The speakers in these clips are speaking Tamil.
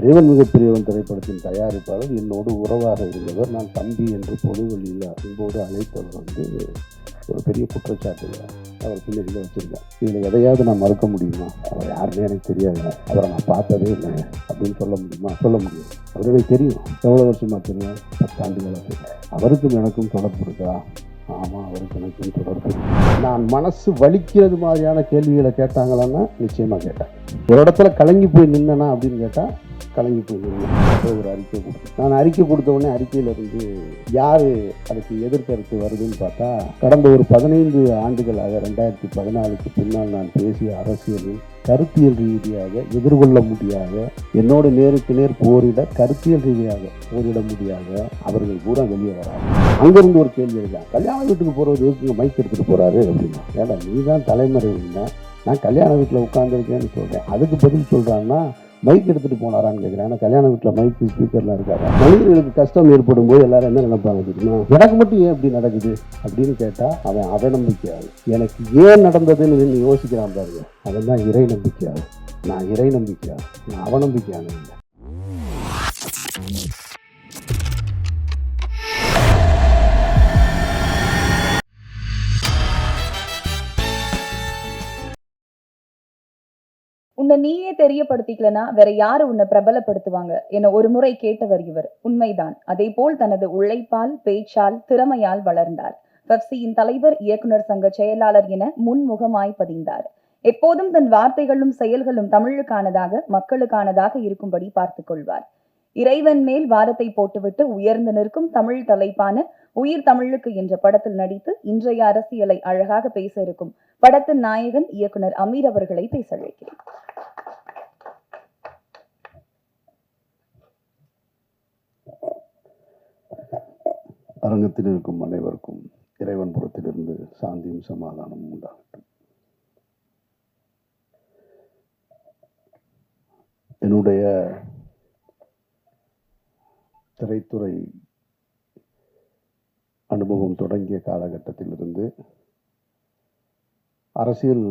இறைவன் மிகப்பெரியவன் திரைப்படத்தின் தயாரிப்பாளர் என்னோடு உறவாக இருந்தவர். நான் தம்பி என்று பொதுவெளியில் அன்போடு அழைத்தவர் ஒரு பெரிய குற்றச்சாட்டு அவர் பின்னணியில் வச்சிருக்கேன். இதில் எதையாவது நான் மறுக்க முடியுமா? அவர் யாருன்னே எனக்கு தெரியாதுங்க, அவரை நான் பார்த்ததே இல்லைங்க அப்படின்னு சொல்ல முடியுமா? சொல்ல முடியும். அவர் எனக்கு தெரியும். எவ்வளோ வருஷமா தெரியும்? 10 ஆண்டுகளாக தெரியும். அவருக்கும் எனக்கும் தொடர்பு இருக்கா? ஆமாம், அவருக்கு எனக்கும் தொடர்பு. நான் மனசு வலிக்கிறது மாதிரியான கேள்விகளை கேட்டாங்களான்னா நிச்சயமாக கேட்டேன். ஒரு இடத்துல கலங்கி போய் நின்னா அப்படின்னு கேட்டால் கலங்கி போய் நின்று ஒரு அறிக்கை கொடுத்தேன். நான் அறிக்கை கொடுத்த உடனே அறிக்கையிலிருந்து யார் அதுக்கு எதிர்கருத்து வருதுன்னு பார்த்தா, கடந்த ஒரு 15 ஆண்டுகளாக 2014க்கு பின்னால் நான் பேசிய அரசியலில் கருத்தியல் ரீதியாக எதிர்கொள்ள முடியாத, என்னோடு நேருக்கு நேர் போரிட கருத்தியல் ரீதியாக போரிட முடியாத அவர்கள் கூட வெளியே வராங்க. அங்கிருந்து ஒரு கேள்வி இருக்கான், கல்யாண வீட்டுக்கு போகிறது எதுக்கு மைக் எடுத்துகிட்டு போகிறாரு அப்படின்னா. ஏன்னா நீ தான் தலைமறைவுன்னா நான் கல்யாண வீட்டில் உட்காந்துருக்கேன்னு சொல்கிறேன். அதுக்கு பதில் சொல்கிறாங்கன்னா மைக் எடுத்துகிட்டு போனாரான்னு கேட்குறேன். ஏன்னா கல்யாண வீட்டில் மைக்கு ஸ்பீக்கர்லாம் இருக்காரு. மனிதர்களுக்கு கஷ்டம் ஏற்படும் போது எல்லாரும் என்ன நினைப்பாங்க தெரியுமா? எனக்கு மட்டும் ஏன் இப்படி நடக்குது அப்படின்னு கேட்டால் அவன் அவநம்பிக்கையாகும். எனக்கு ஏன் நடந்ததுன்னு நின்று யோசிக்கிறான் பாருங்க, அதெல்லாம் இறை நம்பிக்கையாகும். நான் இறை நம்பிக்கையாகும், நான் அவநம்பிக்கையான இல்லை. உன்னை நீயே தெரியப்படுத்திக்கலனா வேற யாரு உன்னை பிரபலப்படுத்துவாங்க என ஒரு முறை கேட்டவர் இவர். உண்மைதான். அதே போல் தனது உழைப்பால், பேச்சால், திறமையால் வளர்ந்தார். பெப்சியின் தலைவர், இயக்குனர் சங்க செயலாளர் என முன்முகமாய் பதிந்தார். எப்போதும் தன் வார்த்தைகளும் செயல்களும் தமிழுக்கானதாக, மக்களுக்கானதாக இருக்கும்படி பார்த்துக் கொள்வார். இறைவன் மேல் வாரத்தை போட்டுவிட்டு உயர்ந்து நிற்கும் தமிழ் தலைப்பான உயிர் தமிழுக்கு என்ற படத்தில் நடித்து இன்றைய அரசியலை அழகாக பேச இருக்கும் படத்தின் நாயகன் இயக்குனர் அமீர் அவர்களை பேச அழைக்கிறேன். அரங்கத்தில் இருக்கும் அனைவருக்கும் இறைவன் புறத்திலிருந்து சாந்தியும் சமாதானமும் உண்டாகட்டும். என்னுடைய திரைத்துறை அனுபவம் தொடங்கிய காலகட்டத்திலிருந்து, அரசியல்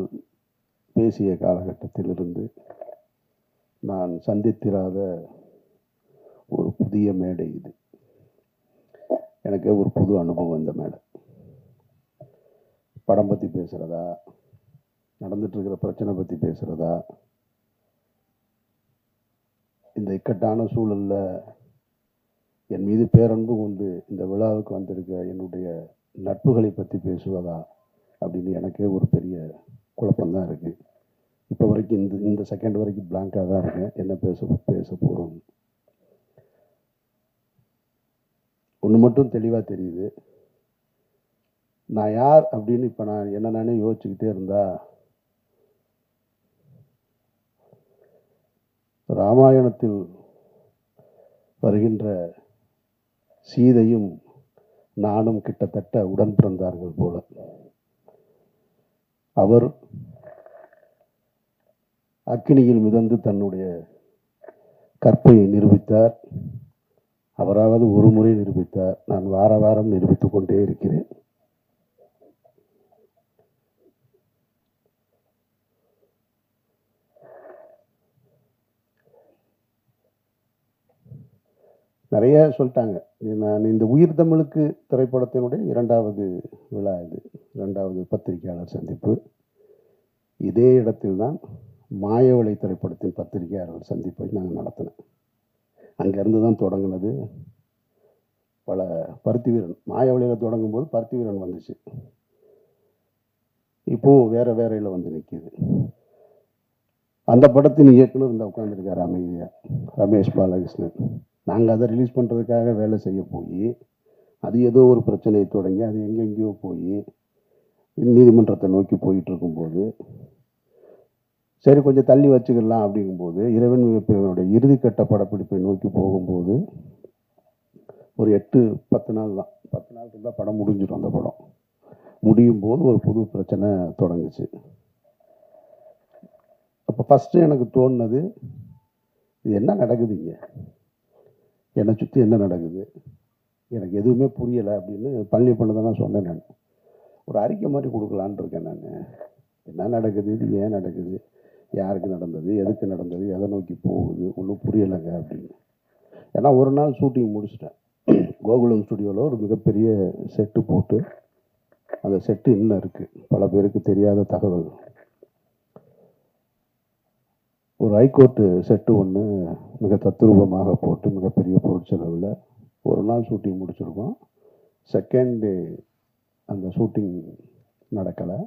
பேசிய காலகட்டத்திலிருந்து நான் சந்தித்திராத ஒரு புதிய மேடை இது. எனக்கு ஒரு புது அனுபவம் இந்த மேடை. படம் பற்றி பேசுகிறதா, நடந்துட்டு இருக்கிற பிரச்சனை பற்றி பேசுகிறதா, இந்த இக்கட்டான சூழலில் என் மீது பேரன்பு கொண்டு இந்த விழாவுக்கு வந்திருக்க என்னுடைய நட்புகளை பற்றி பேசுவதா அப்படின்னு எனக்கே ஒரு பெரிய குழப்பம்தான் இருக்குது. இப்போ வரைக்கும் இந்த செகண்ட் வரைக்கும் பிளாங்காக தான் இருக்கேன். என்ன பேச போகிறோம். ஒன்று மட்டும் தெளிவாக தெரியுது, நான் யார் அப்படின்னு இப்போ நான் என்ன நானே யோசிச்சுக்கிட்டே இருந்தா, ராமாயணத்தில் வருகின்ற சீதையும் நானும் கிட்டத்தட்ட உடன் பிறந்தார்கள் போல. அவர் அக்கினியில் மிதந்து தன்னுடைய கற்பை நிரூபித்தார். அவராவது ஒரு முறை நிரூபித்தார். நான் வார வாரம் நிரூபித்துக் கொண்டே இருக்கிறேன். நிறைய சொல்லிட்டாங்க. நான் இந்த உயிர் தமிழுக்கு திரைப்படத்தினுடைய 2வது விழா இது, 2வது பத்திரிகையாளர் சந்திப்பு. இதே இடத்தில் தான் மாயவளை திரைப்படத்தின் பத்திரிகையாளர் சந்திப்பை நாங்கள் நடத்தினோம். அங்கேருந்து தான் தொடங்கினது. பல பருத்தி வீரன் மாயவளையில் தொடங்கும் போது பருத்தி வீரன் வந்துச்சு. இப்போது வேறையில் வந்து நிற்கிது. அந்த படத்தின் இயக்குனர் இந்த உட்காந்துருக்காரு அமைதியாக, ரமேஷ் பாலகிருஷ்ணன். நாங்கள் அதை ரிலீஸ் பண்ணுறதுக்காக வேலை செய்ய போய் அது ஏதோ ஒரு பிரச்சனையை தொடங்கி அது எங்கெங்கேயோ போய் நீதிமன்றத்தை நோக்கி போயிட்டு இருக்கும்போது, சரி கொஞ்சம் தள்ளி வச்சுக்கலாம் அப்படிங்கும்போது, இறைவன் மிகப்பெரியவனுடைய இறுதிக்கட்ட படப்பிடிப்பை நோக்கி போகும்போது ஒரு 8-10 நாள் தான், 10 நாள் இருந்தால் படம் முடிஞ்சிடும். அந்த படம் முடியும் போது ஒரு புது பிரச்சனை தொடங்குச்சு. அப்போ ஃபஸ்ட்டு எனக்கு தோணுனது, இது என்ன நடக்குதுங்க, என்னை சுற்றி என்ன நடக்குது, எனக்கு எதுவுமே புரியலை அப்படின்னு பழனி பண்ணதான் நான் சொன்னேன். நான் ஒரு அறிக்கை மாதிரி கொடுக்கலான் இருக்கேன். நான் என்ன நடக்குது, இது ஏன் நடக்குது, யாருக்கு நடந்தது, எதுக்கு நடந்தது, எதை நோக்கி போகுது, ஒன்றும் புரியலைங்க அப்படின்னு. ஏன்னா ஒரு நாள் ஷூட்டிங் முடிச்சிட்டேன். கோகுலம் ஸ்டுடியோவில் ஒரு மிகப்பெரிய செட்டு போட்டு, அந்த செட்டு இன்னும் இருக்குது, பல பேருக்கு தெரியாத தகவல். ஒரு ஹைகோர்ட்டு செட்டு ஒன்று மிக தத்ரூபமாக போட்டு மிகப்பெரிய பொருட்செலவில் ஒரு நாள் ஷூட்டிங் முடிச்சிருக்கோம். செகண்ட் டே அந்த ஷூட்டிங் நடக்கலை.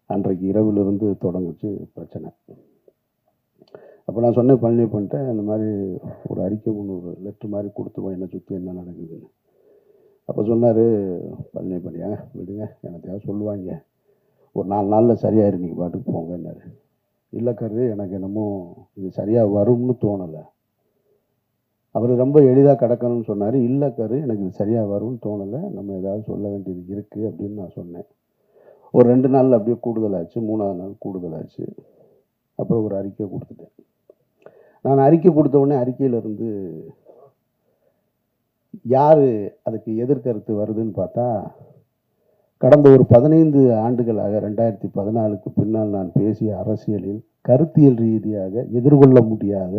அன்றைக்கு இரவிலிருந்து தொடங்குச்சு பிரச்சனை. அப்போ நான் சொன்னேன், பழனி பண்ணிட்டேன், இந்த மாதிரி ஒரு அறிக்கை ஒன்று, ஒரு லெட்ரு மாதிரி கொடுத்துருவோம், என்னை சுற்றி என்ன நடக்குதுன்னு. அப்போ சொன்னார், பழனி பண்ணியா விடுங்க, எனத்தையாவது சொல்லுவாங்க, ஒரு 4 நாளில் சரியாயிரு, நீங்கள் பாட்டுக்கு போங்கன்னாரு. இல்லை கரு, எனக்கு என்னமோ இது சரியாக வரும்னு தோணலை. அவர் ரொம்ப எளிதாக கிடக்கணும்னு சொன்னார். இல்லை கரு, எனக்கு இது சரியாக வரும்னு தோணலை, நம்ம ஏதாவது சொல்ல வேண்டியது இருக்குது அப்படின்னு நான் சொன்னேன். ஒரு 2 நாளில் அப்படியே கூடுதலாச்சு, 3ஆவது நாள் கூடுதலாச்சு. அப்புறம் ஒரு அறிக்கை கொடுத்துட்டேன். நான் அறிக்கை கொடுத்த உடனே அறிக்கையிலிருந்து யார் அதுக்கு எதிர்கருத்து வருதுன்னு பார்த்தா, கடந்த ஒரு 15 ஆண்டுகளாக 2014க்கு பின்னால் நான் பேசிய அரசியலில் கருத்தியல் ரீதியாக எதிர்கொள்ள முடியாத,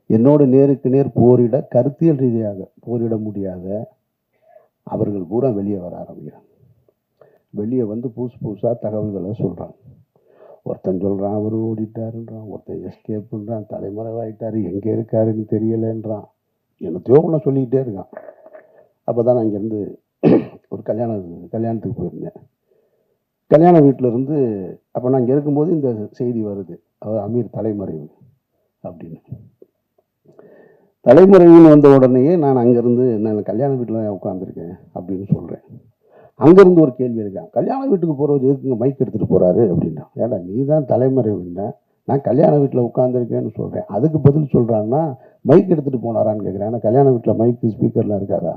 என்னோடு நேருக்கு நேர் போரிட, கருத்தியல் ரீதியாக போரிட முடியாத அவர்கள் பூரா வெளியே வர ஆரம்பிக்கிறாங்க. வெளியே வந்து புதுசாக தகவல்களை சொல்கிறாங்க. ஒருத்தன் சொல்கிறான் அவர் ஓடிட்டாருன்றான், ஒருத்தன் எஸ்கேப்புன்றான், தலைமறைவாயிட்டார், எங்கே இருக்காருன்னு தெரியலைன்றான், என்னத்தையோ ஒன்று சொல்லிக்கிட்டே இருக்கான். அப்போ தான் நான் இங்கேருந்து ஒரு கல்யாணத்துக்கு போயிருந்தேன். கல்யாண வீட்டிலேருந்து அப்போ நான் இங்கே இருக்கும்போது இந்த செய்தி வருது, அவர் அமீர் தலைமறைவு அப்படின்னு. தலைமறைவுன்னு வந்த உடனேயே நான் அங்கேருந்து, நான் கல்யாண வீட்டில் உட்காந்துருக்கேன் அப்படின்னு சொல்கிறேன். அங்கேருந்து ஒரு கேள்வி இருக்கான், கல்யாண வீட்டுக்கு போகிறவர் எதுக்குங்க மைக் எடுத்துகிட்டு போகிறாரு அப்படின்னா. ஏன்னா நீ தான் தலைமறைவுன்னா, நான் கல்யாண வீட்டில் உட்காந்துருக்கேன்னு சொல்கிறேன். அதுக்கு பதில் சொல்கிறான்னா மைக் எடுத்துகிட்டு போனாரான்னு கேட்குறேன். ஏன்னா கல்யாண வீட்டில் மைக்கு ஸ்பீக்கர்லாம் இருக்காதா.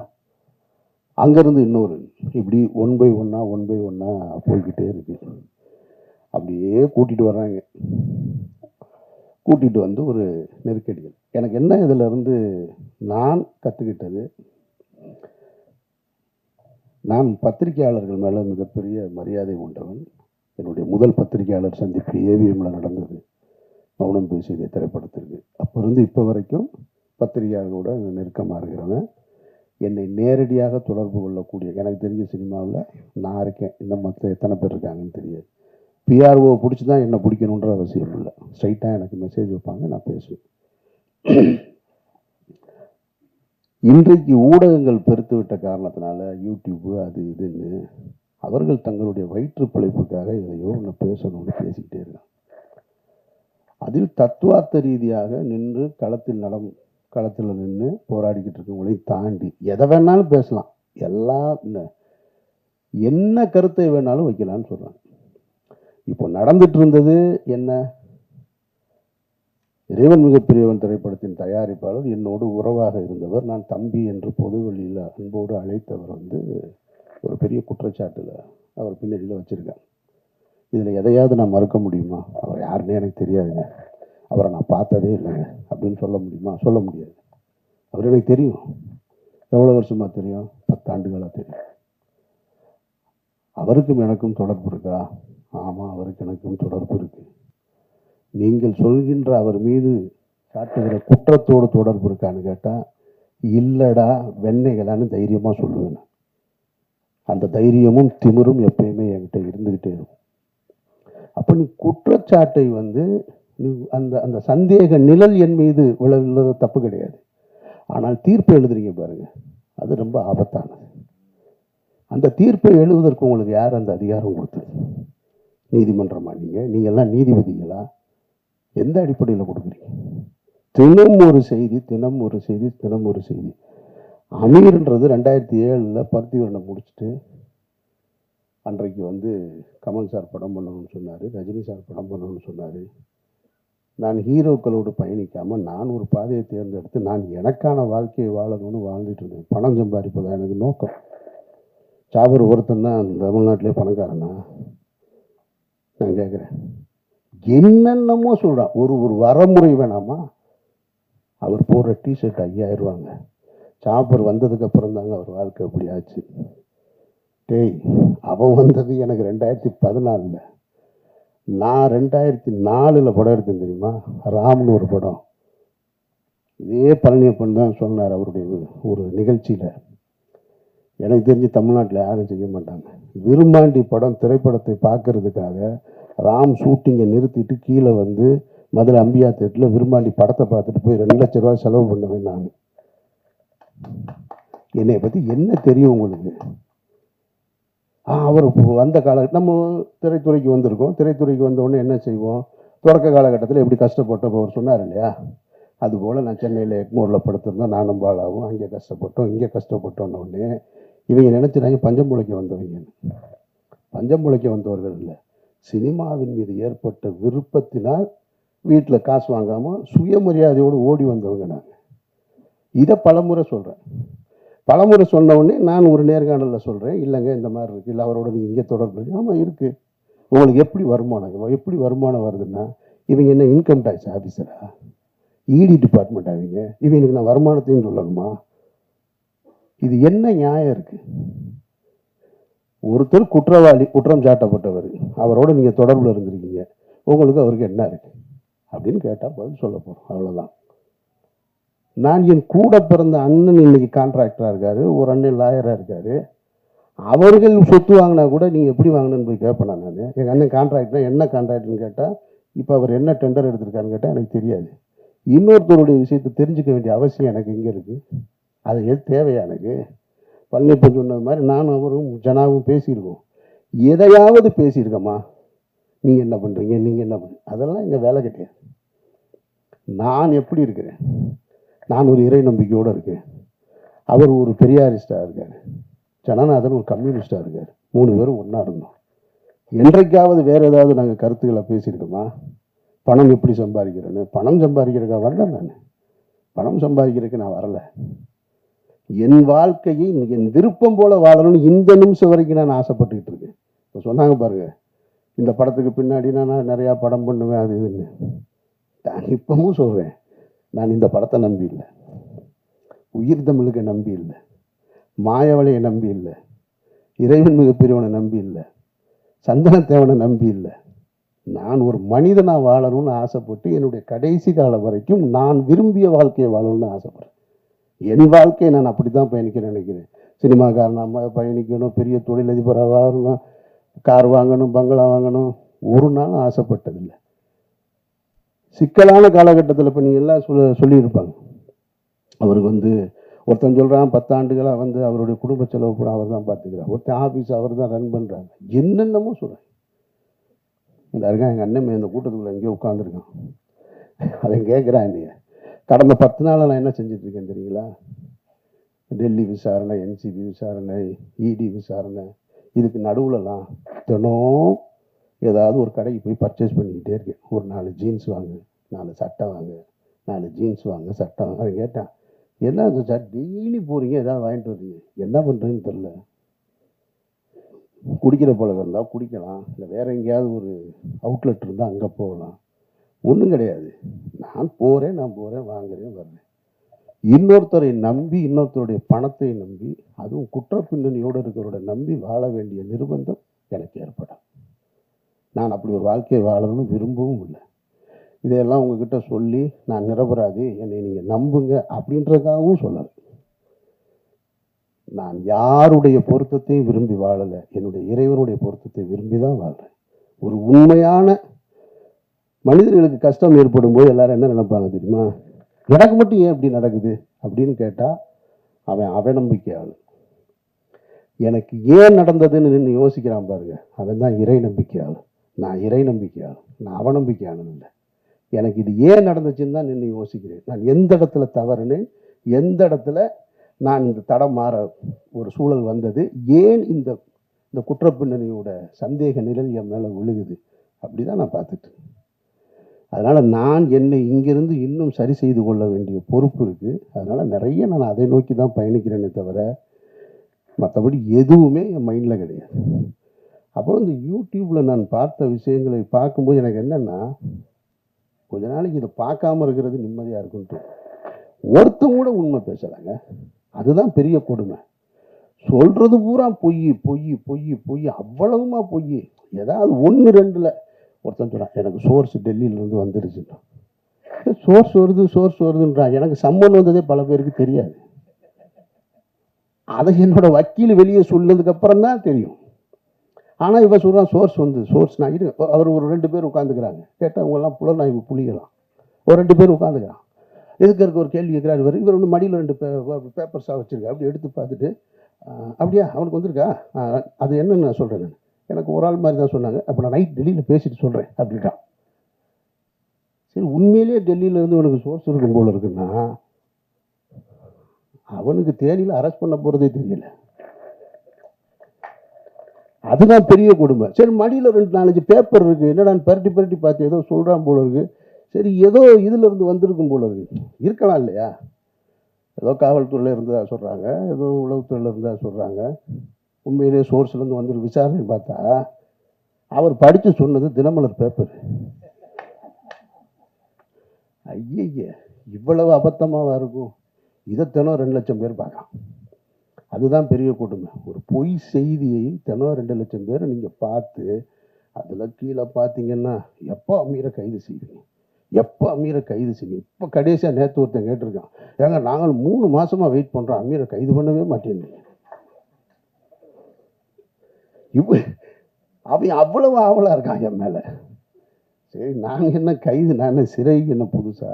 அங்கேருந்து இன்னொரு, இப்படி 1 by 1 போய்கிட்டே இருக்கு. அப்படியே கூட்டிகிட்டு வர்றாங்க. கூட்டிகிட்டு வந்து ஒரு நெருக்கடிகள். எனக்கு என்ன இதிலிருந்து நான் கற்றுக்கிட்டது, நான் பத்திரிகையாளர்கள் மேலே மிகப்பெரிய மரியாதை கொண்டவன். என்னுடைய முதல் பத்திரிகையாளர் சந்திப்பு ஏவிஎம்மில் நடந்தது, மௌனம் பேசியதை திரைப்படத்திற்கு. அப்போ இருந்து இப்போ வரைக்கும் பத்திரிகையாளர்களோட நெருக்கமாக இருக்கிறவன். என்னை நேரடியாக தொடர்பு கொள்ளக்கூடிய, எனக்கு தெரிஞ்ச சினிமாவில் நான் இருக்கேன், இன்னும் மற்ற எத்தனை பேர் இருக்காங்கன்னு தெரியாது. பிஆர்ஓ பிடிச்சி தான் என்னை பிடிக்கணுன்ற அவசியம் இல்லை, ஸ்ட்ரைட்டாக எனக்கு மெசேஜ் வைப்பாங்க, நான் பேசுவேன். இன்றைக்கு ஊடகங்கள் பெருத்து விட்ட காரணத்தினால யூடியூப்பு அது இதுன்னு அவர்கள் தங்களுடைய வயிற்று பிழைப்புக்காக எதையோ ஒன்று பேசணும்னு பேசிக்கிட்டே இருக்காங்க. அதில் தத்துவார்த்த ரீதியாக நின்று களத்தில் நின்று போராடிக்கிட்டு இருக்கவங்களையும் தாண்டி எதை வேணாலும் பேசலாம், எல்லாம் என்ன கருத்தை வேணாலும் வைக்கலான்னு சொல்கிறாங்க. இப்போ நடந்துட்டு இருந்தது என்ன, இறைவன் மிகப்பெரியவன் திரைப்படத்தின் தயாரிப்பாளர் என்னோடு உறவாக இருந்தவர், நான் தம்பி என்று பொதுவெளியில் அன்போடு அழைத்தவர் ஒரு பெரிய குற்றச்சாட்டில் அவர் பின்னணியில் வச்சுருக்காங்க. இதில் எதையாவது நான் மறுக்க முடியுமா? அவர் யாருன்னே எனக்கு தெரியாதுங்க, அவரை நான் பார்த்ததே இல்லைங்க அப்படின்னு சொல்ல முடியுமா? சொல்ல முடியாது. அவர் எனக்கு தெரியும். எவ்வளோ வருஷமாக தெரியும்? 10 ஆண்டுகளாக தெரியும். அவருக்கும் எனக்கும் தொடர்பு இருக்கா? ஆமாம், அவருக்கு எனக்கும் தொடர்பு இருக்கு. நீங்கள் சொல்கின்ற அவர் மீது காட்டுகிற குற்றத்தோடு தொடர்பு இருக்கான்னு கேட்டால் இல்லடா வெண்ணைகளான்னு தைரியமாக சொல்லுவேன். அந்த தைரியமும் திமிரும் எப்பயுமே என்கிட்ட இருந்துக்கிட்டே இருக்கும். அப்போ நீ குற்றச்சாட்டை நீ அந்த சந்தேக நிழல் என் மீது விழவில்லது தப்பு கிடையாது. ஆனால் தீர்ப்பு எழுதுறீங்க பாருங்க, அது ரொம்ப ஆபத்தானது. அந்த தீர்ப்பை எழுதுவதற்கு உங்களுக்கு யார் அந்த அதிகாரம் கொடுத்தது? நீதிமன்றமா? நீங்கள்லாம் நீதிபதிகளா? எந்த அடிப்படையில் கொடுக்குறீங்க? தினம் ஒரு செய்தி. அமீர்ன்றது 2007 பருத்திவரனை முடிச்சுட்டு அன்றைக்கு கமல் சார் படம் பண்ணணும்னு சொன்னார், ரஜினி சார் படம் பண்ணணும்னு சொன்னார். நான் ஹீரோக்களோடு பயணிக்காமல் நான் ஒரு பாதையை தேர்ந்தெடுத்து நான் எனக்கான வாழ்க்கையை வாழணும்னு வாழ்ந்துட்டு இருந்தேன். பணம் சம்பாதிப்பதா எனக்கு நோக்கம். சாபர் ஒருத்தன் தான் தமிழ்நாட்டிலே பணக்காரனா? நான் கேட்குறேன். என்னென்னமோ சொல்கிறான். ஒரு வரமுறை வேணாமா? அவர் போடுற டிஷர்ட் 5000 ரூபாங்க. சாப்பர் வந்ததுக்கு அப்புறம் தாங்க அவர் வாழ்க்கை அப்படி ஆச்சு. டேய், அவன் வந்தது எனக்கு 2014. நான் 2004 படம் எடுத்தேன் தெரியுமா, ராம்னு ஒரு படம். இதே பழனியப்பன் தான் சொன்னார் அவருடைய ஒரு நிகழ்ச்சியில். எனக்கு தெரிஞ்சு தமிழ்நாட்டில் யாரும் செய்ய மாட்டாங்க. விரும்மாண்டி படம் திரைப்படத்தை பார்க்கறதுக்காக ராம் ஷூட்டிங்கை நிறுத்திட்டு கீழே வந்து மதுரை அம்பியா தேட்டரில் விரும்மாண்டி படத்தை பார்த்துட்டு போய் 2 லட்ச ரூபா செலவு பண்ணுவேன் நான். என்னை பற்றி என்ன தெரியும் உங்களுக்கு? அவர் வந்த நம்ம திரைத்துறைக்கு வந்திருக்கோம். திரைத்துறைக்கு வந்தவுடனே என்ன செய்வோம்? தொடக்க காலகட்டத்தில் எப்படி கஷ்டப்பட்டோம் அவர் சொன்னார் இல்லையா, அதுபோல் நான் சென்னையில் எக்மோரில் படுத்திருந்தோம், நானும் பாலாவும். அங்கே கஷ்டப்பட்டோம், இங்கே கஷ்டப்பட்டோன்னொடனே இவங்க நினச்சிட்டாங்க பஞ்சம் பிழைக்க வந்தவங்க. பஞ்சம் பிழைக்க வந்தவர்கள் இல்லை, சினிமாவின் மீது ஏற்பட்ட விருப்பத்தினால் வீட்டில் காசு வாங்காமல் சுயமரியாதையோடு ஓடி வந்தவங்க நாங்கள். இதை பலமுறை சொல்கிறேன். பலமுறை சொன்ன உடனே நான் ஒரு நேர்காணலில் சொல்கிறேன், இல்லைங்க இந்த மாதிரி இருக்குது, இல்லை அவரோட நீங்கள் இங்கே தொடர்பு இருக்குது. ஆமாம் இருக்குது. உங்களுக்கு எப்படி வருமானம் வருதுன்னா, இவங்க என்ன இன்கம் டேக்ஸ் ஆஃபீஸரா, இடி டிபார்ட்மெண்ட் ஆவீங்க, இவங்களுக்கு நான் வருமானத்தையும் சொல்லணுமா? இது என்ன நியாயம் இருக்குது? ஒருத்தர் குற்றவாளி, குற்றம் சாட்டப்பட்டவர், அவரோட நீங்கள் தொடர்பில் இருந்திருக்கீங்க, உங்களுக்கு அவருக்கு என்ன இருக்குது அப்படின்னு கேட்டால் பதில் சொல்ல போகிறோம், அவ்வளோதான். நான் என் கூட பிறந்த அண்ணன் இன்னைக்கு கான்ட்ராக்டராக இருக்காரு, ஒரு அண்ணன் லாயராக இருக்காரு. அவர்கள் சொத்து வாங்கினா கூட நீங்கள் எப்படி வாங்கினேன்னு போய் கேட்பேன் நான். எங்கள் அண்ணன் கான்ட்ராக்டர், என்ன கான்ட்ராக்ட்னு கேட்டால் இப்போ அவர் என்ன டெண்டர் எடுத்திருக்காருன்னு கேட்டால் எனக்கு தெரியாது. இன்னொருத்தருடைய விஷயத்தை தெரிஞ்சுக்க வேண்டிய அவசியம் எனக்கு எங்கே இருக்குது? அது எது தேவையா எனக்கு? பழனியப்பன் சொன்ன மாதிரி நானும் அவரும் ஜனாவும் பேசியிருக்கோம். எதையாவது பேசியிருக்கோமா? நீங்கள் என்ன பண்ணுறீங்க, நீங்கள் என்ன பண்ணுறீங்க, அதெல்லாம் எங்கள் வேலை கிடையாது. நான் எப்படி இருக்கிறேன்? நான் ஒரு இறை நம்பிக்கையோடு இருக்கேன். அவர் ஒரு பெரியாரிஸ்டாக இருக்கார், ஜனநாதன் ஒரு கம்யூனிஸ்டாக இருக்கார். 3 பேரும் ஒன்றா இருந்தோம். என்றைக்காவது வேறு ஏதாவது நாங்கள் கருத்துக்களை பேசியிருக்கோமா? பணம் எப்படி சம்பாதிக்கிறேன்னு? பணம் சம்பாதிக்கிறதுக்காக வரல நான். பணம் சம்பாதிக்கிறதுக்கு நான் வரலை. என் வாழ்க்கையை என் விருப்பம் போல் வாழணும்னு இந்த நிமிஷம் வரைக்கும் நான் ஆசைப்பட்டுக்கிட்டு இருக்கேன். இப்போ சொன்னாங்க பாருங்கள், இந்த படத்துக்கு பின்னாடி நான் நிறையா படம் பண்ணுவேன் அது இதுன்னு. நான் இப்பவும் சொல்கிறேன், நான் இந்த படத்தை நம்பி இல்லை, உயிர் தமிழுக்கு நம்பி இல்லை, மாயவளையை நம்பி இல்லை, இறைவன் மிகப்பெரியவனை நம்பி இல்லை, சந்தனத்தேவனை நம்பி இல்லை. நான் ஒரு மனிதனாக வாழணும்னு ஆசைப்பட்டு என்னுடைய கடைசி காலம் வரைக்கும் நான் விரும்பிய வாழ்க்கையை வாழணும்னு ஆசைப்படுறேன். என் வாழ்க்கையை நான் அப்படி தான் பயணிக்கிறேன் நினைக்கிறேன். சினிமாக்காரனாக பயணிக்கணும், பெரிய தொழிலதிபராக வாங்கணும், கார் வாங்கணும், பங்களா வாங்கணும், ஒரு நாளும் ஆசைப்பட்டதில்லை. சிக்கலான காலகட்டத்தில் இப்போ நீங்கள் எல்லாம் சொல்லியிருப்பாங்க, அவருக்கு ஒருத்தன் சொல்கிறான் 10 ஆண்டுகளாக அவருடைய குடும்ப செலவு பூரா அவர் தான் பார்த்துக்கிறார், ஒருத்தன் ஆஃபீஸ் அவர் தான் ரன் பண்ணுறாங்க, என்னென்னமோ சொல்கிறேன். இந்த இருக்கான் எங்கள் அண்ணன் இந்த கூட்டத்துக்குள்ளே எங்கேயோ உட்காந்துருக்கான். அவன் கேட்குறான், என்னைய கடந்த 10 நாளில் நான் என்ன செஞ்சிட்ருக்கேன் தெரியுங்களா? டெல்லி விசாரணை, என்சிபி விசாரணை, இடி விசாரணை, இதுக்கு நடுவுலலாம் தினம் ஏதாவது ஒரு கடைக்கு போய் பர்ச்சேஸ் பண்ணிக்கிட்டே இருக்கேன். ஒரு 4 ஜீன்ஸ் வாங்கு, 4 சட்டை வாங்கு, 4 ஜீன்ஸ் வாங்க, சட்டை வாங்க. அவன் கேட்டான், என்ன சார் டெய்லி போகிறீங்க, ஏதாவது வாங்கிட்டு வரீங்க, என்ன பண்ணுறதுன்னு தெரில. குடிக்கிற பழக்கம் இருந்தால் குடிக்கலாம், இல்லை வேறு எங்கேயாவது ஒரு அவுட்லெட் இருந்தால் அங்கே போகலாம். ஒன்றும் கிடையாது. நான் போகிறேன் வாங்குறேன் வர்றேன். இன்னொருத்தரை நம்பி, இன்னொருத்தருடைய பணத்தை நம்பி, அதுவும் குற்ற பின்னணியோடு இருக்கிறவரை நம்பி வாழ வேண்டிய நிர்பந்தம் எனக்கு ஏற்படும். நான் அப்படி ஒரு வாழ்க்கையை வாழணும்னு விரும்பவும் இல்லை. இதையெல்லாம் உங்ககிட்ட சொல்லி நான் நிரபராதி, என்னை நீங்கள் நம்புங்க அப்படின்றதுக்காகவும் சொல்லலை. நான் யாருடைய பொருத்தத்தையும் விரும்பி வாழலை, என்னுடைய இறைவனுடைய பொருத்தத்தை விரும்பி தான் வாழ்கிறேன். ஒரு உண்மையான மனிதர்களுக்கு கஷ்டம் ஏற்படும் போது எல்லாரும் என்ன நினைப்பாங்க தெரியுமா? எனக்கு மட்டும் ஏன் இப்படி நடக்குது அப்படின்னு கேட்டால் அவன் அவநம்பிக்கையாளு. எனக்கு ஏன் நடந்ததுன்னு நின்று யோசிக்கிறான் பாருங்க, அவன் தான் இறை நம்பிக்கையாளு. நான் இறை நம்பிக்கையாளு, நான் அவநம்பிக்கையாளன் இல்லை. எனக்கு இது ஏன் நடந்துச்சுன்னு தான் நின்று யோசிக்கிறேன். நான் எந்த இடத்துல தவறுன்னு, எந்த இடத்துல நான் இந்த தடம் மாற ஒரு சூழல் வந்தது, ஏன் இந்த இந்த குற்றப்பின்னணியோட சந்தேக நிழல் என் மேலே விழுகுது, அப்படி தான் நான் பார்த்துட்டு. அதனால் நான் என்னை இங்கிருந்து இன்னும் சரி செய்து கொள்ள வேண்டிய பொறுப்பு இருக்குது. அதனால் நிறைய நான் அதை நோக்கி தான் பயணிக்கிறேனே தவிர மற்றபடி எதுவுமே என் மைண்டில் கிடையாது. அப்புறம் இந்த யூடியூப்பில் நான் பார்த்த விஷயங்களை பார்க்கும்போது எனக்கு என்னென்னா, கொஞ்ச நாளைக்கு இதை பார்க்காம இருக்கிறது நிம்மதியாக இருக்குன்ட்டு. ஒருத்தன் கூட உண்மை பேசலாங்க, அதுதான் பெரிய கொடுமை. சொல்கிறது பூரா பொய் பொய் பொய் பொய், அவ்வளவுமா பொய். ஏதாவது 1-2 ஒருத்தன் சொன்னான், எனக்கு சோர்ஸ் டெல்லியிலேருந்து வந்துருச்சுன்னா. சோர்ஸ் வருதுன்றான். எனக்கு சம்மன் வந்ததே பல பேருக்கு தெரியாது. அதை என்னோட வக்கீல் வெளியே சொன்னதுக்கப்புறம் தான் தெரியும். ஆனால் இவன் சொல்கிறான் சோர்ஸ் நான் இரு. அவர் ஒரு 2 பேர் உட்காந்துக்கிறாங்க. கேட்டால் அவங்கெல்லாம் புலனாய்வு புலிகலாம். ஒரு 2 பேர் உட்காந்துக்கிறான். எதுக்கு ஒரு கேள்வி கேட்குறாரு. இவர் ஒன்று மடியில் 2 பேப்பர்ஸாக வச்சுருக்கா. அப்படி எடுத்து பார்த்துட்டு, அப்படியா அவனுக்கு வந்திருக்கா, அது என்னன்னு நான் சொல்கிறேன். எனக்கு ஒரு ஆள் மாதிரி தான் சொன்னாங்க. அப்போ நான் நைட் டெல்லியில் பேசிட்டு சொல்கிறேன் அப்படின்ட்டான். சரி, உண்மையிலேயே டெல்லியிலேருந்து உனக்கு சோர்ஸ் இருக்கும் போல இருக்குன்னா, அவனுக்கு தேனியில் அரெஸ்ட் பண்ண போகிறதே தெரியல. அதுதான் பெரிய கொடுமை. சரி, மடியில் 2-4 பேப்பர் இருக்குது. என்னடா பரட்டி பார்த்து ஏதோ சொல்கிறான் போல இருக்குது. சரி, ஏதோ இதிலிருந்து வந்திருக்கும் போல இருக்கு. இருக்கலாம் இல்லையா? ஏதோ காவல்துறையில் இருந்தா சொல்கிறாங்க, ஏதோ உளவுத்துறையில் இருந்தா சொல்கிறாங்க. உண்மையிலே சோர்ஸ்லேருந்து வந்துருக்கு. விசாரணை பார்த்தா அவர் படித்து சொன்னது தினமலர் பேப்பர். ஐய, இவ்வளவு அபத்தமாக இருக்கும். இதை தினம் 2 லட்சம் பேர் பார்க்கலாம். அதுதான் பெரிய கொடுமை. ஒரு பொய் செய்தியை தினம் 2 லட்சம் பேர் நீங்கள் பார்த்து, அதில் கீழே பார்த்தீங்கன்னா எப்போ அமீரை கைது செய்வீங்க, இப்போ கடைசியாக நேற்று ஒருத்தன் கேட்டிருக்கான், ஏங்க நாங்கள் 3 மாசமாக வெயிட் பண்ணுறோம், அமீரை கைது பண்ணவே மாட்டேன்னு. அவன் அவ்வளவு ஆவலாக இருக்கான் என் மேலே. சரி, நாங்கள் என்ன கைது, நான் சிறைக்கு என்ன புதுசா?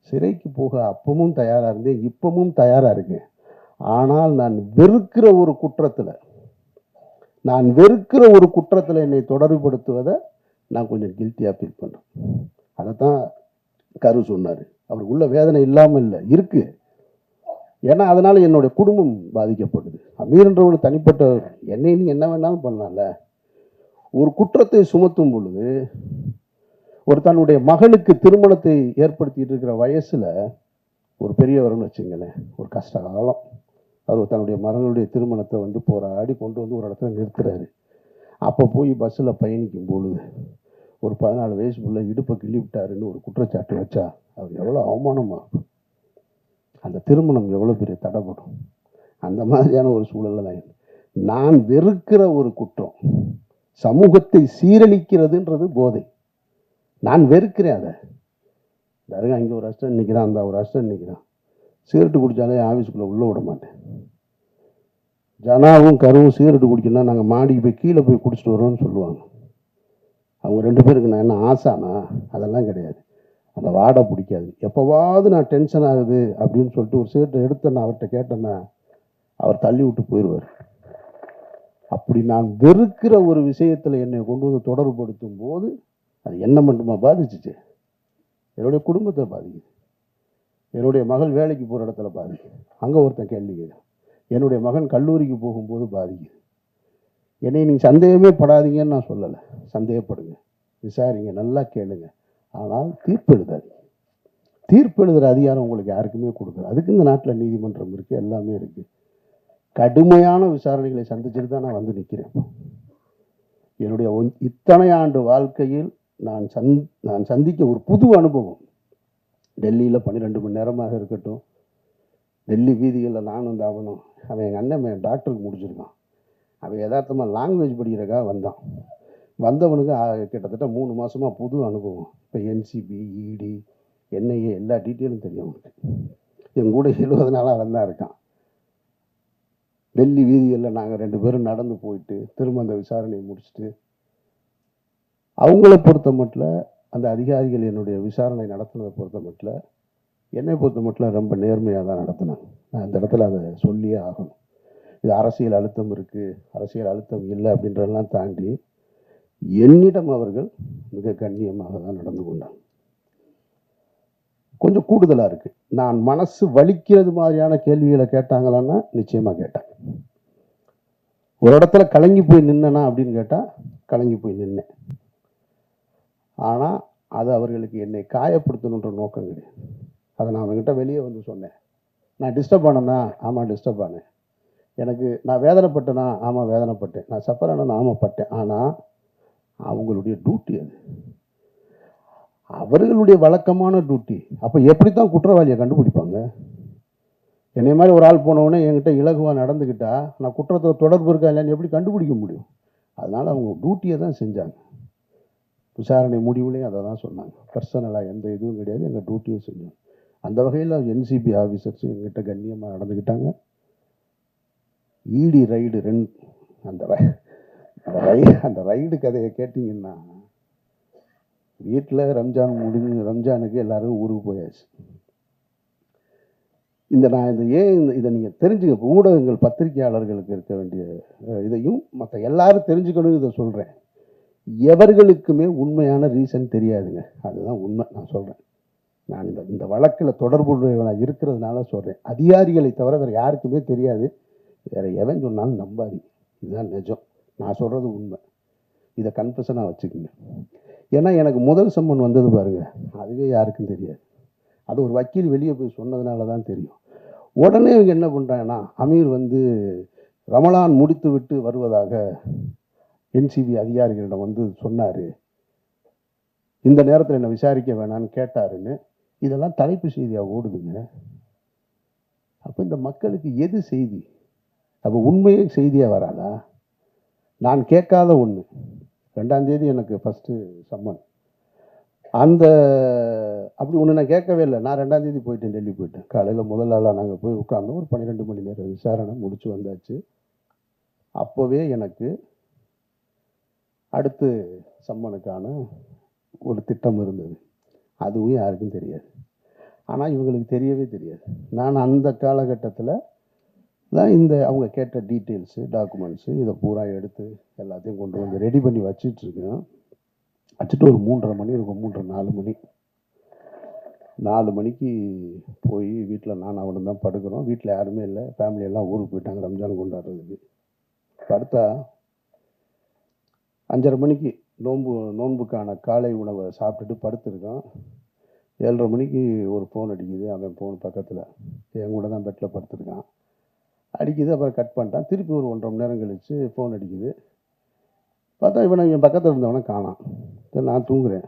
சிறைக்கு போக அப்பவும் தயாராக இருந்தேன், இப்பவும் தயாராக இருக்கேன். ஆனால் நான் வெறுக்கிற ஒரு குற்றத்தில் என்னை தொடர்புபடுத்துவதை நான் கொஞ்சம் கில்ட்டியாக ஃபீல் பண்ணுறேன். அதை தான் கரு சொன்னார். அவருக்கு உள்ள வேதனை இல்லாமல் இல்லை, இருக்கு. ஏன்னா அதனால் என்னுடைய குடும்பம் பாதிக்கப்படுது. அமீர்ன்றவங்க தனிப்பட்ட என்னை நீ என்ன வேணாலும் பண்ணலாம்ல. ஒரு குற்றத்தை சுமத்தும் பொழுது, ஒரு தன்னுடைய மகனுக்கு திருமணத்தை ஏற்படுத்திட்டு இருக்கிற வயசில் ஒரு பெரியவர்னு வச்சுங்களேன், ஒரு கஷ்ட காலம். அவர் தன்னுடைய மகனுடைய திருமணத்தை போராடி கொண்டு ஒரு இடத்துல நிறுத்துறாரு. அப்போ போய் பஸ்ஸில் பயணிக்கும் பொழுது ஒரு 14 வயசுக்குள்ள இடுப்பை கிள்ளி விட்டாருன்னு ஒரு குற்றச்சாட்டு வச்சா அவர் எவ்வளோ அவமானமாகும். அந்த திருமணம் எவ்வளோ பெரிய தடைப்படும். அந்த மாதிரியான ஒரு சூழலில் தான் நான் வெறுக்கிற ஒரு குற்றம் சமூகத்தை சீரழிக்கிறதுன்றது போதை. நான் வெறுக்கிறேன் அதை. தருங்க, இங்கே ஒரு அஸ்டன் நிற்கிறான், அந்த ஒரு அஸ்டன் நிற்கிறான். சிகரெட்டு குடித்தாலே ஆஃபீஸுக்குள்ளே உள்ளே விட மாட்டேன். ஜனாவும் கருவும் சிகரெட்டு குடிக்கணும்னா நாங்கள் மாடிக்கு போய் கீழே போய் குடிச்சிட்டு வரோம்னு சொல்லுவாங்க. அவங்க 2 பேருக்கு நான் என்ன ஆசானா? அதெல்லாம் கிடையாது. அந்த வாடை பிடிக்காது. எப்போவாவது நான் டென்ஷன் ஆகுது அப்படின்னு சொல்லிட்டு ஒரு சிகரெட்டை எடுத்தேன்னா அவர்கிட்ட கேட்டேன்னா அவர் தள்ளி விட்டு போயிடுவார். அப்படி நான் வெறுக்கிற ஒரு விஷயத்தில் என்னை கொண்டு தொடர்புபடுத்தும் போது அது என்ன மட்டுமா பாதிச்சிச்சு? என்னுடைய குடும்பத்தை பாதிக்குது. என்னுடைய மகள் வேலைக்கு போகிற இடத்துல பாதிக்குது. அங்கே ஒருத்தன் கேள்வி கேட்குது. என்னுடைய மகன் கல்லூரிக்கு போகும்போது பாதிக்குது. என்னை நீங்கள் சந்தேகமே படாதீங்கன்னு நான் சொல்லலை. சந்தேகப்படுங்க, விசாரிங்க, நல்லா கேளுங்க. ஆனால் தீர்ப்பு எழுதாதீங்க. தீர்ப்பு எழுதுகிற அதிகாரம் உங்களுக்கு யாருக்குமே கொடுக்குது. அதுக்கு இந்த நாட்டில் நீதிமன்றம் இருக்குது, எல்லாமே இருக்குது. கடுமையான விசாரணைகளை சந்திச்சுட்டு தான் நான் நிற்கிறேன். என்னுடைய இத்தனை ஆண்டு வாழ்க்கையில் நான் சந்திக்க ஒரு புது அனுபவம். டெல்லியில் 12 மணி நேரமாக இருக்கட்டும், டெல்லி வீதிகளில் நானும் அவனும். அவன் எங்கள் அண்ணன் டாக்டருக்கு முடிச்சிருக்கான். அவன் யதார்த்தமாக லாங்குவேஜ் படிக்கிறக்காக வந்தவனுக்கு கிட்டத்தட்ட 3 மாதமாக புது அனுபவம். இப்போ என்சிபி, இடி, என்ஐஏ எல்லா டீட்டெயிலும் தெரியும் அவனுக்கு. என் கூட 70 நாளாக தான் இருக்கான். டெல்லி வீதிகளில் நாங்கள் 2 பேரும் நடந்து போயிட்டு திரும்ப அந்த விசாரணையை முடிச்சுட்டு, அவங்கள பொறுத்த மட்டும் அந்த அதிகாரிகள் என்னுடைய விசாரணை நடத்துனதை பொறுத்த மட்டும், என்னை பொறுத்த மட்டும் ரொம்ப நேர்மையாக தான் நடத்தினாங்க. நான் இந்த இடத்துல அதை சொல்லியே ஆகணும். இது அரசியல் அழுத்தம் இருக்குது, அரசியல் அழுத்தம் இல்லை அப்படின்றதெல்லாம் தாண்டி என்னிடம் அவர்கள் மிக கண்ணியமாக தான் நடந்து கொண்டாங்க. கொஞ்சம் கூடுதலாக இருக்குது. நான் மனசு வலிக்கிறது மாதிரியான கேள்விகளை கேட்டாங்களான்னா நிச்சயமாக கேட்டேன். ஒரு இடத்துல கலங்கி போய் நின்னனா அப்படின்னு கேட்டால் கலங்கி போய் நின்னேன். ஆனால் அது அவர்களுக்கு என்னை காயப்படுத்தணுன்ற நோக்கம் கிடையாது. அதை நான் அவங்ககிட்ட வெளியே சொன்னேன். நான் டிஸ்டர்ப் ஆனேன்னா, ஆமாம் டிஸ்டர்ப் ஆனேன். நான் வேதனைப்பட்டேனா, ஆமாம் வேதனைப்பட்டேன். நான் சஃபர் ஆனேன்னா, ஆமாம் பட்டேன். ஆனால் அவங்களுடைய டியூட்டி அது, அவர்களுடைய வழக்கமான டியூட்டி. அப்போ எப்படித்தான் குற்றவாளியை கண்டுபிடிப்பாங்க? என்னை மாதிரி ஒரு ஆள் போனவுடனே என்கிட்ட இலகுவாக நடந்துக்கிட்டா நான் குற்றத்தை தொடர்பு இருக்கா இல்லைன்னு எப்படி கண்டுபிடிக்க முடியும்? அதனால் அவங்க டியூட்டியை தான் செஞ்சாங்க. விசாரணை முடிவுலையும் அதை தான் சொன்னாங்க. பர்சனலாக எந்த இதுவும் கிடையாது, எங்கள் டியூட்டியை செஞ்சோம். அந்த வகையில் என்சிபி ஆஃபீஸர்ஸ் எங்கிட்ட கண்ணியமாக நடந்துக்கிட்டாங்க. இடி ரைடு அந்த ரைடு கதையை கேட்டிங்கன்னா, வீட்டில் ரம்ஜானுக்கு எல்லாரும் ஊருக்கு போயாச்சு. நான் இதை நீங்கள் தெரிஞ்சுக்க, ஊடகங்கள் பத்திரிகையாளர்களுக்கு இருக்க வேண்டிய இதையும் மற்ற எல்லாரும் தெரிஞ்சுக்கணும். இதை சொல்கிறேன், எவர்களுக்குமே உண்மையான ரீசன் தெரியாதுங்க. அதுதான் உண்மை. நான் சொல்கிறேன், நான் இந்த வழக்கில் தொடர்புடையவனாக இருக்கிறதுனால சொல்கிறேன். அதிகாரிகளை தவிர வேறு யாருக்குமே தெரியாது. வேறு எவன் சொன்னாலும் நம்பாதி. இதுதான் நிஜம். நான் சொல்கிறது உண்மை. இதை கன்ஃபெஷனாக வச்சுக்கோங்க. ஏன்னா எனக்கு முதல் சம்மன் வந்தது பாருங்கள், அதுவே யாருக்கும் தெரியாது. அது ஒரு வக்கீல் வெளியே போய் சொன்னதுனால தான் தெரியும். உடனே இவங்க என்ன பண்ணுறாங்கன்னா, அமீர் ரமலான் முடித்து விட்டு வருவதாக என்சிபி அதிகாரிகளிடம் சொன்னார், இந்த நேரத்தில் என்னை விசாரிக்க வேணான்னு கேட்டாருன்னு இதெல்லாம் தலைப்பு செய்தியாக ஓடுதுங்க. அப்போ இந்த மக்களுக்கு எது செய்தி? அப்போ உண்மையே செய்தியாக வராதா? நான் கேட்காத ஒன்று, 2ஆம் தேதி எனக்கு ஃபஸ்ட்டு சம்மன். அப்படி ஒன்று நான் கேட்கவே இல்லை. நான் 2ஆம் தேதி போயிட்டேன், டெல்லி போயிட்டேன். காலையில் முதல் நாளாக நாங்கள் போய் உட்கார்ந்தோம். ஒரு 12 மணி நேரம் விசாரணை முடிச்சு வந்தாச்சு. அப்போவே எனக்கு அடுத்து சம்மனுக்கான ஒரு திட்டம் இருந்தது. அதுவும் யாருக்கும் தெரியாது. ஆனால் இவங்களுக்கு தெரியவே தெரியாது. நான் அந்த காலகட்டத்தில் தான் அவங்க கேட்ட டீட்டெயில்ஸு, டாக்குமெண்ட்ஸு இதை பூரா எடுத்து எல்லாத்தையும் கொண்டு வந்து ரெடி பண்ணி வச்சிட்ருக்கேன். வச்சுட்டு ஒரு 3:30 மணி இருக்கும், 3:30 4 மணி. 4 மணிக்கு போய் வீட்டில் நான் அவனும் தான் படுக்கிறோம். வீட்டில் யாருமே இல்லை, ஃபேமிலியெல்லாம் ஊருக்கு போயிட்டாங்க ரம்ஜான் கொண்டாடுறதுக்கு. படுத்தா 5:30 மணிக்கு நோன்புக்கான காலை உணவை சாப்பிட்டுட்டு படுத்துருக்கான். 7:30 மணிக்கு ஒரு ஃபோன் அடிக்குது. அவன் ஃபோன் பக்கத்தில் என் கூட தான் பெட்டில் படுத்துருக்கான். அடிக்குது. அப்புறம் கட் பண்ணிட்டான். திருப்பி ஒரு 1.5 மணி நேரம் கழித்து ஃபோன் அடிக்குது. பார்த்தா என் பக்கத்தில் இருந்தவனை காணாம். நான் தூங்குறேன்.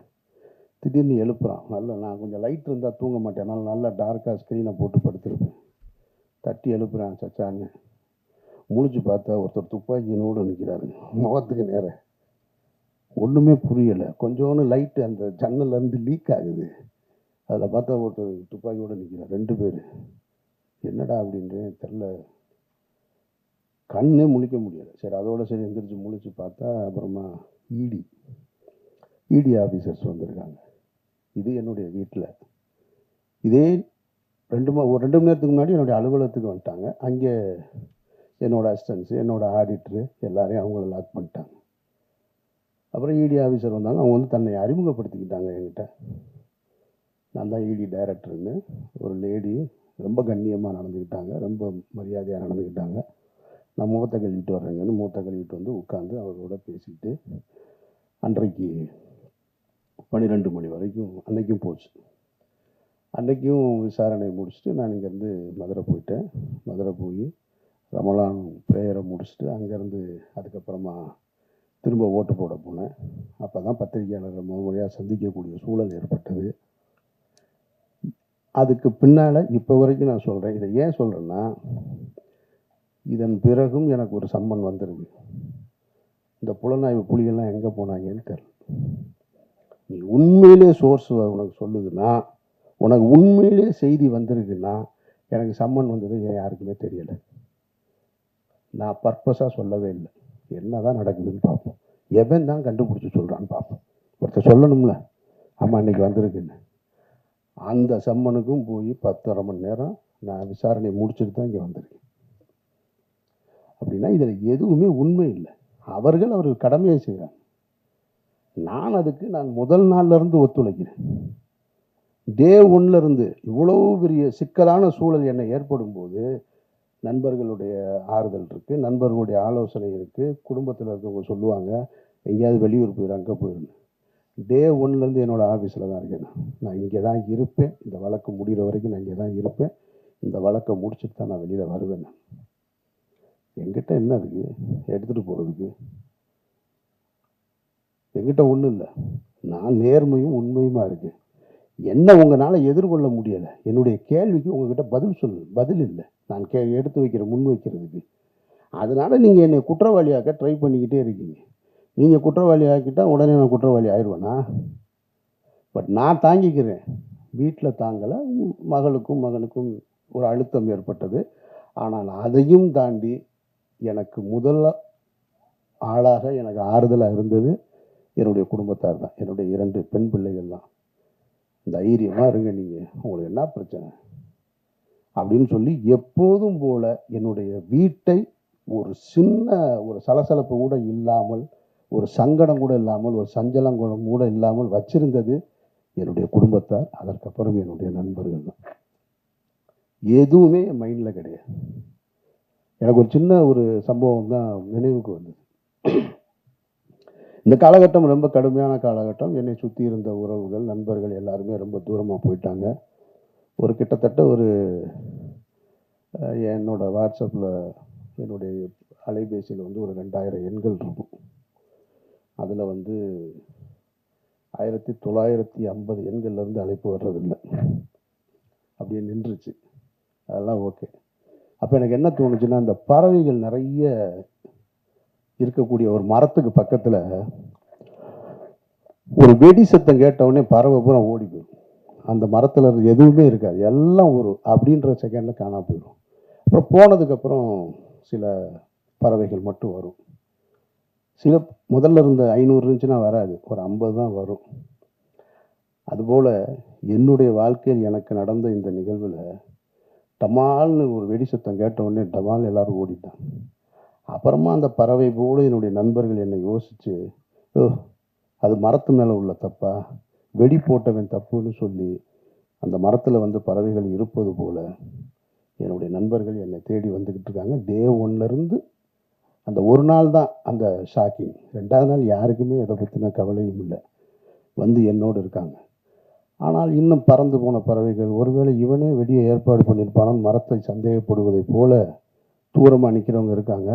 திடீர்னு எழுப்புறான். நான் கொஞ்சம் லைட் இருந்தால் தூங்க மாட்டேன், அதனால் நல்லா டார்க்காக ஸ்க்ரீனை போட்டு படுத்துருப்பேன். தட்டி எழுப்புறான், சச்சான்னு. முழிச்சு பார்த்தா ஒருத்தர் துப்பாக்கியோடு நிற்கிறாரு, முகத்துக்கு நேரம். ஒன்றுமே புரியலை. கொஞ்சோன்னு லைட்டு அந்த ஜன்னல்லேருந்து லீக் ஆகுது. அதில் பார்த்தா ஒருத்தர் துப்பாக்கியோடு நிற்கிறார், 2 பேர். என்னடா அப்படின்ட்டு தெரில, கண்ணே முழிக்க முடியலை. சரி, அதோடு சரி எந்திரிச்சு முழிச்சு பார்த்தா அப்புறமா இடி ஆஃபீஸர்ஸ் வந்திருக்காங்க. இது என்னுடைய வீட்டில். இதே ஒரு 2 மணி நேரத்துக்கு முன்னாடி என்னுடைய அலுவலகத்துக்கு வந்துட்டாங்க. அங்கே என்னோடய அசிஸ்டன்ஸு, என்னோடய ஆடிட்ரு எல்லாரையும் அவங்கள லாக் பண்ணிட்டாங்க. அப்புறம் இடி ஆஃபீஸர் வந்தாங்க. அவங்க தன்னை அறிமுகப்படுத்திக்கிட்டாங்க என்கிட்ட. நான் தான் இடி டைரக்டர்னு. ஒரு லேடி ரொம்ப கண்ணியமாக நடந்துக்கிட்டாங்க, ரொம்ப மரியாதையாக நடந்துக்கிட்டாங்க. நான் முகத்தை கழுவிட்டு வர்றேங்கன்னு முகத்தை கழுவிட்டு உட்காந்து அவரோட பேசிக்கிட்டு அன்றைக்கு 12 மணி வரைக்கும் அன்றைக்கும் போச்சு. அன்றைக்கும் விசாரணை முடிச்சுட்டு நான் இங்கேருந்து மதுரை போயிட்டேன். மதுரை போய் ரமலான் ப்ரேயரை முடிச்சுட்டு அங்கேருந்து அதுக்கப்புறமா திரும்ப ஓட்டு போட போனேன். அப்போ தான் பத்திரிகையாளர்கள் முறையாக சந்திக்கக்கூடிய சூழல் ஏற்பட்டது. அதுக்கு பின்னால் இப்போ வரைக்கும் நான் சொல்கிறேன். இதை ஏன் சொல்கிறேன்னா, இதன் பிறகும் எனக்கு ஒரு சம்மன் வந்துருக்கு. இந்த புலனாய்வு புலிகள்லாம் எங்கே போனாங்கன்னு தெரியல. நீ உண்மையிலே சோர்ஸ் உனக்கு சொல்லுதுன்னா, உனக்கு உண்மையிலே செய்தி வந்திருக்குன்னா, எனக்கு சம்மன் வந்தது ஏன் யாருக்குமே தெரியலை. நான் பர்பஸாக சொல்லவே இல்லை. என்ன தான் நடக்குதுன்னு பார்ப்போம். எவன் தான் கண்டுபிடிச்சி சொல்கிறான்னு பார்ப்போம். ஒருத்தர் சொல்லணும்ல, ஆமாம் இன்றைக்கி வந்திருக்குன்னு. அந்த சம்மனுக்கும் போய் 10.5 மணி நேரம் நான் விசாரணை முடிச்சுட்டு தான் இங்கே வந்திருக்கேன். அப்படின்னா இதில் எதுவுமே உண்மை இல்லை. அவர்கள் கடமையை செய்கிறாங்க. நான் முதல் நாள்லேருந்து ஒத்துழைக்கிறேன். டே 1லேருந்து இவ்வளோ பெரிய சிக்கலான சூழல் என்னை ஏற்படும் போது நண்பர்களுடைய ஆறுதல் இருக்குது, நண்பர்களுடைய ஆலோசனை இருக்குது. குடும்பத்தில் இருக்கவங்க சொல்லுவாங்க, எங்கேயாவது வெளியூர் போயிடும், அங்கே போயிடும். டே 1லேருந்து என்னோடய ஆஃபீஸில் தான் இருக்கேன். நான் இங்கே தான் இருப்பேன். இந்த வழக்கு முடிகிற வரைக்கும் நான் இங்கே தான் இருப்பேன். இந்த வழக்கை முடிச்சுட்டு தான் நான் வெளியில் வருவேன். என்கிட்ட என்ன இருக்குது எடுத்துகிட்டு போகிறதுக்கு? என்கிட்ட ஒன்றும் இல்லை. நான் நேர்மையும் உண்மையுமா இருக்கேன். என்ன உங்களால் எதிர்கொள்ள முடியலை? என்னுடைய கேள்விக்கு உங்ககிட்ட பதில் இல்லை. நான் எடுத்து வைக்கிற முன் வைக்கிறதுக்கு. அதனால் நீங்கள் என்னை குற்றவாளியாக்க ட்ரை பண்ணிக்கிட்டே இருக்கீங்க. நீங்கள் குற்றவாளி ஆக்கிட்டால் உடனே நான் குற்றவாளி ஆயிடுவேனா? பட் நான் தாங்கிக்கிறேன். வீட்டில் தாங்கலை, மகளுக்கும் மகனுக்கும் ஒரு அழுத்தம் ஏற்பட்டது. ஆனால் அதையும் தாண்டி எனக்கு முதல் ஆளாக எனக்கு ஆறுதலாக இருந்தது என்னுடைய குடும்பத்தார் தான், என்னுடைய 2 பெண் பிள்ளைகள் தான். தைரியமாக இருங்க, நீங்கள் உங்களுக்கு என்ன பிரச்சனை அப்படின்னு சொல்லி எப்போதும் போல என்னுடைய வீட்டை ஒரு சின்ன ஒரு சலசலப்பு கூட இல்லாமல், ஒரு சங்கடம் கூட இல்லாமல், ஒரு சஞ்சலம் கூட இல்லாமல் வச்சிருந்தது என்னுடைய குடும்பத்தார். அதற்கப்புறம் என்னுடைய நண்பர்கள் தான். எதுவுமே என் மைண்டில் கிடையாது. எனக்கு ஒரு சின்ன ஒரு சம்பவம் தான் நினைவுக்கு வந்தது. இந்த காலகட்டம் ரொம்ப கடுமையான காலகட்டம். என்னை சுற்றி இருந்த உறவுகள், நண்பர்கள் எல்லாருமே ரொம்ப தூரமாக போயிட்டாங்க. ஒரு கிட்டத்தட்ட ஒரு என்னோட வாட்ஸ்அப்பில், என்னுடைய அலைபேசியில் வந்து ஒரு 2000 எண்கள் இருக்கும். அதில் வந்து 1950 எண்கள்லேருந்து அழைப்பு வர்றதில்லை, அப்படியே நின்றுச்சு. அதெல்லாம் ஓகே. அப்போ எனக்கு என்ன தோணுச்சுன்னா, இந்த பறவைகள் நிறைய இருக்கக்கூடிய ஒரு மரத்துக்கு பக்கத்தில் ஒரு வெடி சத்தம் கேட்டவுடனே பறவை பூரா ஓடி போயிடும். அந்த மரத்தில் எதுவுமே இருக்காது, எல்லாம் ஒரு அப்படின்ற செகண்டில் காணாம போயிடும். அப்புறம் போனதுக்கப்புறம் சில பறவைகள் மட்டும் வரும். சில முதல்ல இருந்த 500 இருந்துச்சுன்னா வராது, ஒரு 50 தான் வரும். அதுபோல் என்னுடைய வாழ்க்கையில் எனக்கு நடந்த இந்த நிகழ்வில் டமால்னு ஒரு வெடி சத்தம் கேட்ட உடனே டமால் எல்லாரும் ஓடிட்டாங்க. அப்புறமா அந்த பறவை போல என்னுடைய நண்பர்கள் என்னை யோசித்து, அது மரத்து மேலே உள்ள தப்பா, வெடி போட்டவன் தப்புன்னு சொல்லி அந்த மரத்தில் வந்து பறவைகள் இருப்பது போல் என்னுடைய நண்பர்கள் என்னை தேடி வந்துக்கிட்டு இருக்காங்க. டே 1லேருந்து அந்த ஒரு நாள் தான் அந்த ஷாக்கிங். 2வது நாள் யாருக்குமே இதை பற்றின கவலையும் இல்லை, வந்து என்னோடு இருக்காங்க. ஆனால் இன்னும் பறந்து போன பறவைகள், ஒருவேளை இவனே வெடியை ஏற்பாடு பண்ணியிருப்பானு மரத்தை சந்தேகப்படுவதை போல தூரமாக நிற்கிறவங்க இருக்காங்க.